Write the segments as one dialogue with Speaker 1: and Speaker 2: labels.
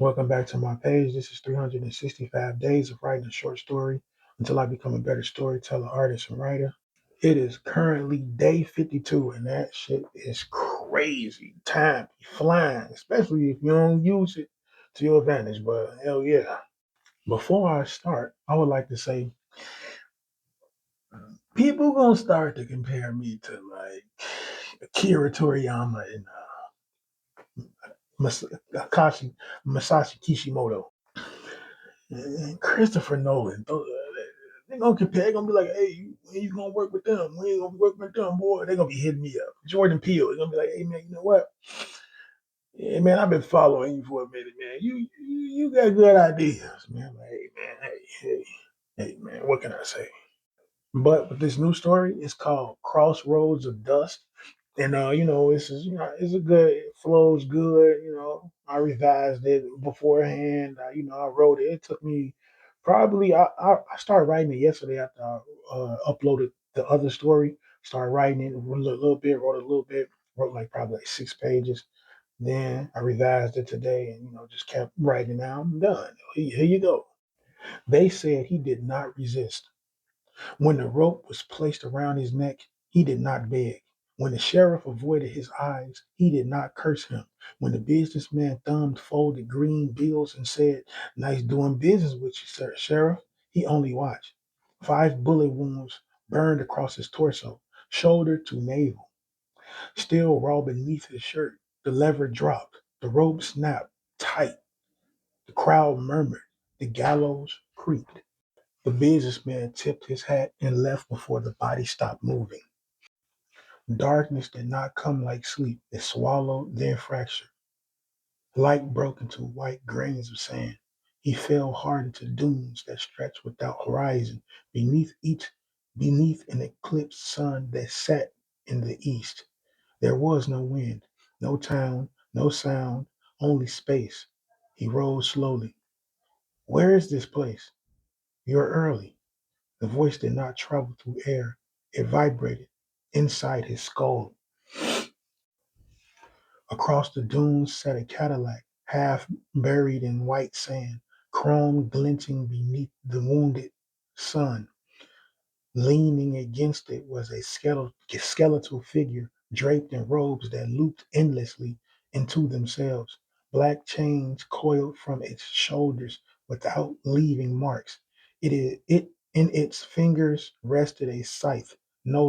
Speaker 1: Welcome back to my page. This is 365 days of writing a short story until I become a better storyteller, artist, and writer. It is currently day 52, and that shit is crazy. Time be flying, especially if you don't use it to your advantage, but hell yeah. Before I start, I would like to say people gonna start to compare me to like Akira Toriyama and Masashi Kishimoto. Christopher Nolan. They're gonna compare. They're gonna be like, "Hey, when you gonna work with them? When you gonna work with them, boy?" They're gonna be hitting me up. Jordan Peele. They're gonna be like, "Hey, man, you know what? Yeah, man, I've been following you for a minute, man. You got good ideas, man. I'm like, hey, man, hey, man. What can I say?" But with this new story, it's called Crossroads of Dust. And it's a good, it flows good. I revised it beforehand. I wrote it. It took me probably I started writing it yesterday after I uploaded the other story. Started writing it wrote a little bit, wrote like probably like 6 pages. Then I revised it today, and just kept writing. Now I'm done. Here you go. They said he did not resist. When the rope was placed around his neck, he did not beg. When the sheriff avoided his eyes, he did not curse him. When the businessman thumbed folded green bills and said, "Nice doing business with you, sir, sheriff," he only watched. 5 bullet wounds burned across his torso, shoulder to navel. Still raw beneath his shirt, the lever dropped. The rope snapped tight. The crowd murmured. The gallows creaked. The businessman tipped his hat and left before the body stopped moving. Darkness did not come like sleep. It swallowed, then fractured. Light broke into white grains of sand. He fell hard into dunes that stretched without horizon, beneath an eclipsed sun that set in the east. There was no wind, no town, no sound, only space. He rose slowly. "Where is this place?" "You're early." The voice did not travel through air. It vibrated inside his skull. Across the dunes sat a Cadillac, half buried in white sand, chrome glinting beneath the wounded sun. Leaning against it was a skeletal figure draped in robes that looped endlessly into themselves. Black chains coiled from its shoulders without leaving marks. It in its fingers rested a scythe, no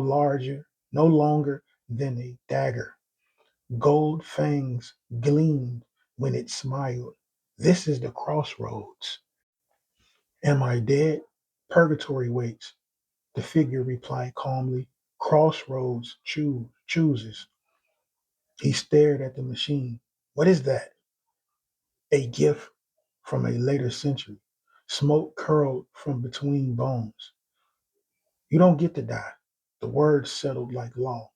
Speaker 1: longer than a dagger. Gold fangs gleamed when it smiled. "This is the crossroads." "Am I dead?" "Purgatory waits." The figure replied calmly. "Crossroads chooses." He stared at the machine. "What is that?" "A gift from a later century." Smoke curled from between bones. "You don't get to die." The words settled like law.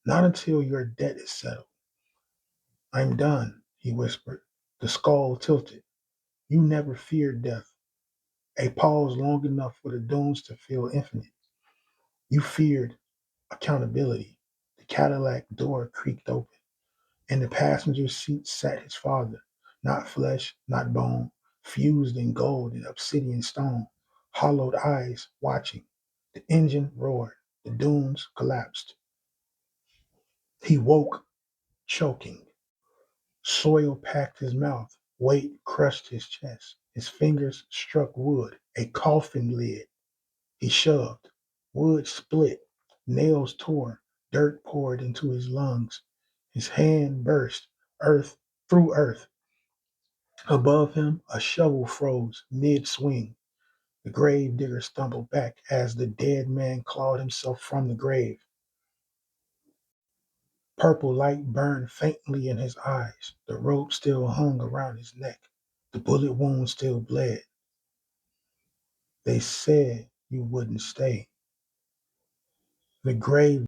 Speaker 1: "Not until your debt is settled." "I'm done," he whispered. The skull tilted. "You never feared death." A pause long enough for the dunes to feel infinite. "You feared accountability." The Cadillac door creaked open. In the passenger seat sat his father, not flesh, not bone, fused in gold and obsidian stone, hollowed eyes watching. The engine roared. The dunes collapsed. He woke, choking. Soil packed his mouth. Weight crushed his chest. His fingers struck wood, a coffin lid. He shoved. Wood split. Nails tore. Dirt poured into his lungs. His hand burst. Earth through earth. Above him, a shovel froze mid-swing. The grave digger stumbled back as the dead man clawed himself from the grave. Purple light burned faintly in his eyes. The rope still hung around his neck. The bullet wound still bled. "They said you wouldn't stay." The grave